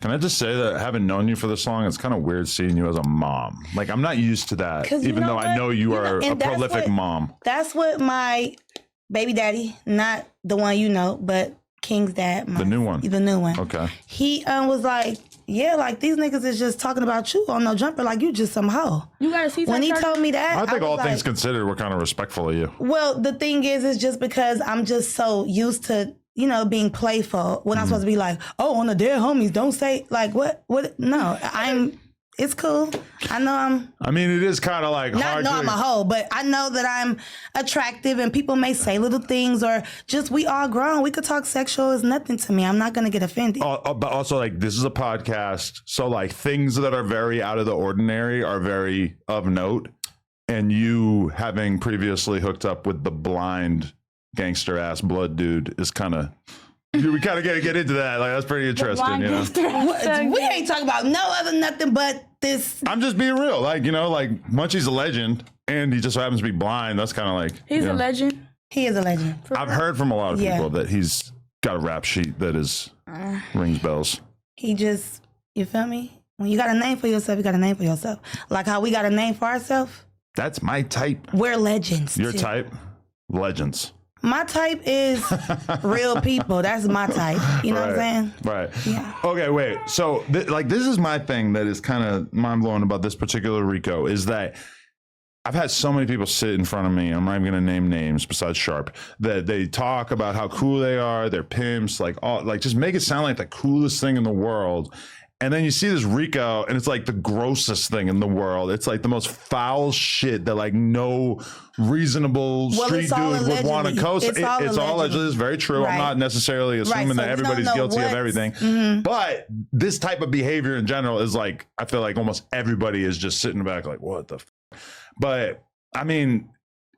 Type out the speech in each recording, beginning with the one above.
Can I just say that having known you for this long, it's kind of weird seeing you as a mom. Like, I'm not used to that, even though I know you are a prolific mom. That's what my baby daddy, not the one you know, but King's dad. The new one. The new one. Okay. He was like, yeah, like these niggas is just talking about you on No Jumper, like you just some hoe. You gotta see when he told me that. I think all things considered, we're kind of respectful of you. Well, the thing is just because I'm just so used to, you know, being playful when I'm supposed to be like, oh, on the dead homies, don't say like what? No, it's cool. I mean, it is kind of like hard. I'm a hoe, but I know that I'm attractive and people may say little things or just we all grown. We could talk sexual. It's nothing to me. I'm not going to get offended. But also, like, this is a podcast. So, like, things that are very out of the ordinary are very of note. And you having previously hooked up with the blind gangster ass blood dude is kind of... We kind of get into that. Like, that's pretty interesting, you know? We ain't talking about no other nothing but this. I'm just being real. Like, you know, like, Munchie's a legend, and he just happens to be blind. That's kind of like... He's a legend. He is a legend. I've heard from a lot of people that he's got a rap sheet that is rings bells. He just... You feel me? When you got a name for yourself, you got a name for yourself. Like how we got a name for ourselves. That's my type. We're legends. Your type? Legends. My type is real people. That's my type. You know what I'm saying? Right. Yeah. Okay, wait. So, this is my thing that is kind of mind-blowing about this particular Rico is that I've had so many people sit in front of me, I'm not even going to name names besides Sharp, that they talk about how cool they are, they're pimps, like just make it sound like the coolest thing in the world. And then you see this Rico, and it's like the grossest thing in the world. It's like the most foul shit that like no reasonable street dude would want to coast. It's all allegedly. It's very true. Right. I'm not necessarily assuming that everybody's guilty of everything. Mm-hmm. But this type of behavior in general is like, I feel like almost everybody is just sitting back like, what the f-? But I mean,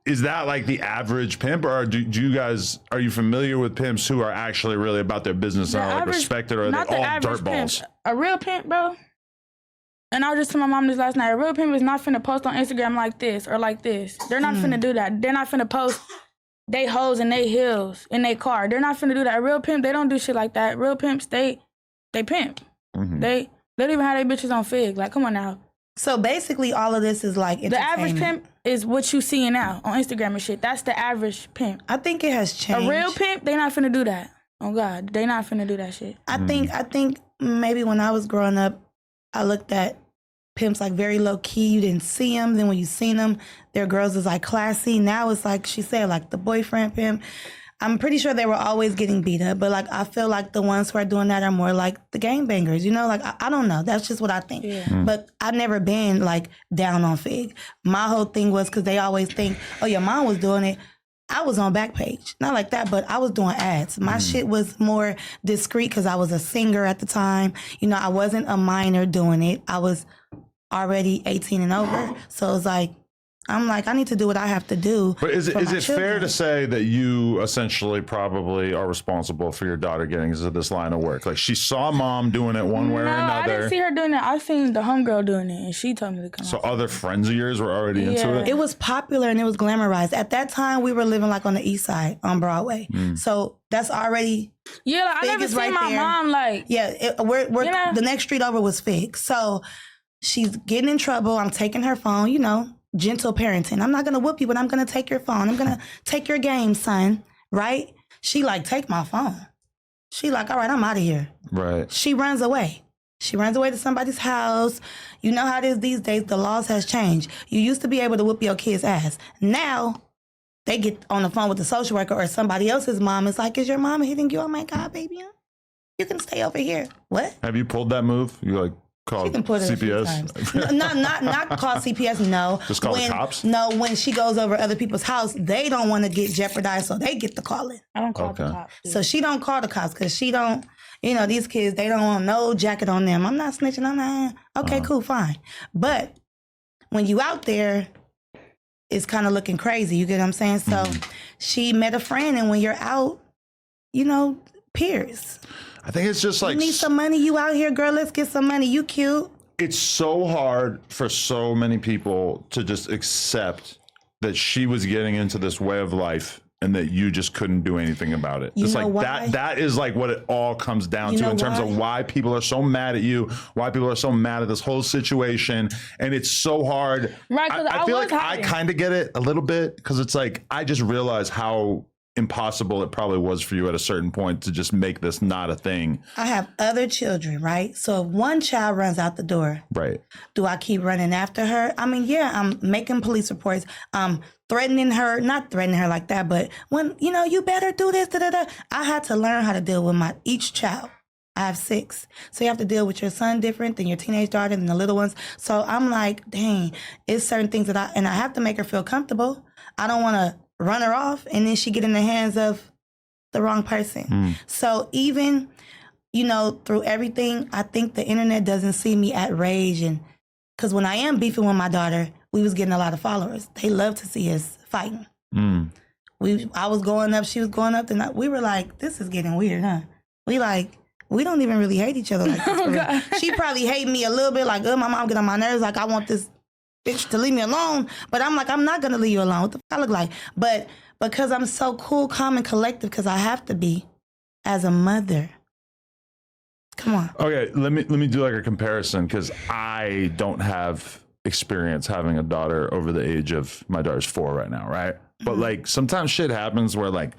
is that like the average pimp, or do you guys, are you familiar with pimps who are actually really about their business and are like respected, or are they all dirtballs? A real pimp, bro. And I was just telling my mom this last night. A real pimp is not finna post on Instagram like this or like this. They're not finna do that. They're not finna post they hoes and they heels in their car. They're not finna do that. A real pimp, they don't do shit like that. Real pimps, they pimp. Mm-hmm. They don't even have their bitches on Fig. Like, come on now. So basically, all of this is like the average pimp is what you seeing now on Instagram and shit. That's the average pimp. I think it has changed. A real pimp, they not finna do that. Oh God, they not finna do that shit. I think maybe when I was growing up, I looked at pimps like very low key. You didn't see them. Then when you seen them, their girls is like classy. Now it's like she said, like the boyfriend pimp. I'm pretty sure they were always getting beat up, but like I feel like the ones who are doing that are more like the gangbangers, you know? Like I don't know. That's just what I think. Yeah. But I've never been like down on Fig. My whole thing was because they always think, oh, your mom was doing it. I was on Backpage. Not like that, but I was doing ads. My shit was more discreet because I was a singer at the time. You know, I wasn't a minor doing it. I was already 18 and over. So it's like, I'm like, I need to do what I have to do. But is it fair to say that you essentially probably are responsible for your daughter getting into this line of work? Like, she saw mom doing it one way or another. I didn't see her doing it. I seen the homegirl doing it, and she told me to come. So other friends of yours were already into it? It was popular and it was glamorized. At that time, we were living like on the east side on Broadway. So that's already... Yeah, like, I never seen my mom like... Yeah, the next street over was Fig. So she's getting in trouble. I'm taking her phone, you know. Gentle parenting. I'm not going to whoop you, but I'm going to take your phone. I'm going to take your game, son. Right? She like, take my phone. She like, all right, I'm out of here. Right. She runs away. She runs away to somebody's house. You know how it is these days. The laws has changed. You used to be able to whoop your kid's ass. Now, they get on the phone with the social worker or somebody else's mom. It's like, is your mama hitting you? Oh my God, baby. You can stay over here. What? Have you pulled that move? You like... Call CPS? not call CPS, no. Just call the cops? No, when she goes over other people's house, they don't want to get jeopardized, so they get the calling. I don't call the cops. So she don't call the cops because she don't, you know, these kids, they don't want no jacket on them. I'm not snitching, I'm not. Okay, cool, fine. But when you out there, it's kind of looking crazy, you get what I'm saying? So she met a friend, and when you're out, you know, peers. I think it's just like... You need some money, you out here, girl, let's get some money, you cute. It's so hard for so many people to just accept that she was getting into this way of life and that you just couldn't do anything about it. You It's know like why? that is like what it all comes down You to know in terms why? of why people are so mad at you, why people are so mad at this whole situation. And it's so hard. Right, 'cause I I feel was like hiding. I kind of get it a little bit because it's like I just realized how impossible it probably was for you at a certain point to just make this not a thing. I have other children, right? So if one child runs out the door, Right. do I keep running after her? I mean, yeah, I'm making police reports. I'm threatening her, not threatening her like that, but when, you better do this, da-da-da. I had to learn how to deal with each child. I have 6. So you have to deal with your son different than your teenage daughter and the little ones. So I'm like, dang, it's certain things that I have to make her feel comfortable. I don't want to run her off and then she get in the hands of the wrong person. So even, through everything, I think the internet doesn't see me at rage. And because when I am beefing with my daughter, we was getting a lot of followers. They love to see us fighting. I was going up, she was going up, and we were like, this is getting weird, huh? We don't even really hate each other like this. For real. She probably hate me a little bit, like, my mom get on my nerves, like I want this bitch to leave me alone. But I'm like, I'm not gonna leave you alone. What the fuck I look like? But because I'm so cool, calm, and collective, because I have to be as a mother. Come on. Okay, let me do like a comparison because I don't have experience having a daughter over the age of my daughter's 4 right now, right? But like sometimes shit happens where like,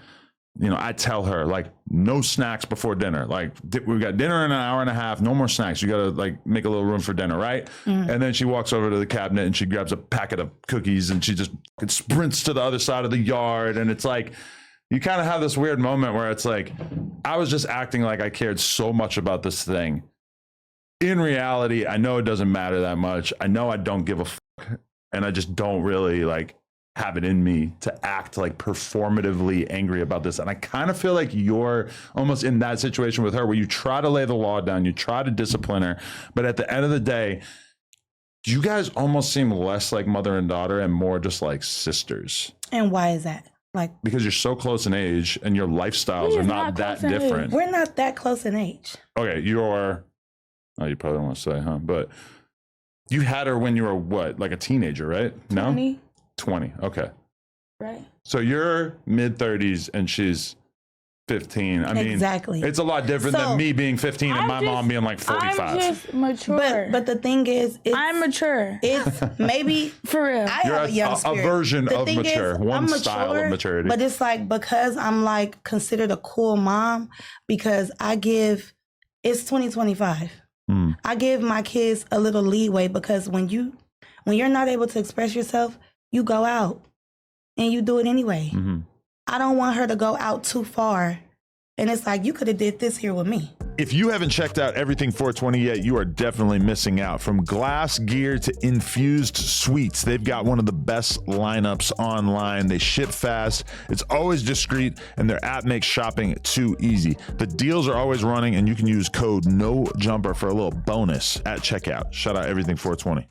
I tell her like no snacks before dinner. Like we got dinner in an hour and a half, no more snacks. You gotta like make a little room for dinner, right? And then she walks over to the cabinet and she grabs a packet of cookies and she just sprints to the other side of the yard. And it's like, you kind of have this weird moment where it's like, I was just acting like I cared so much about this thing. In reality, I know it doesn't matter that much. I know I don't give a fuck. And I just don't really like have it in me to act like performatively angry about this. And I kind of feel like you're almost in that situation with her where you try to lay the law down, you try to discipline her. But at the end of the day, you guys almost seem less like mother and daughter and more just like sisters. And why is that? Like, because you're so close in age and your lifestyles are not that close in age. different. we're not that close in age. Okay, you probably don't want to say, huh? But you had her when you were what, like a teenager, right? 20. No? 20. Okay. Right. So you're mid-30s and she's 15. I mean, Exactly. it's a lot different So, than me being 15 and my mom being like 45. I'm just mature. But the thing is, I'm mature. It's maybe For real. I You're have a young a spirit. version The of thing mature, is, one I'm style of maturity. But it's like because I'm like considered a cool mom because it's 2025. I give my kids a little leeway because when you're not able to express yourself, you go out and you do it anyway. I don't want her to go out too far. And it's like, you could have did this here with me. If you haven't checked out Everything 420 yet, you are definitely missing out. From glass gear to infused sweets, they've got one of the best lineups online. They ship fast, it's always discreet, and their app makes shopping too easy. The deals are always running, and you can use code NOJUMPER for a little bonus at checkout. Shout out Everything 420.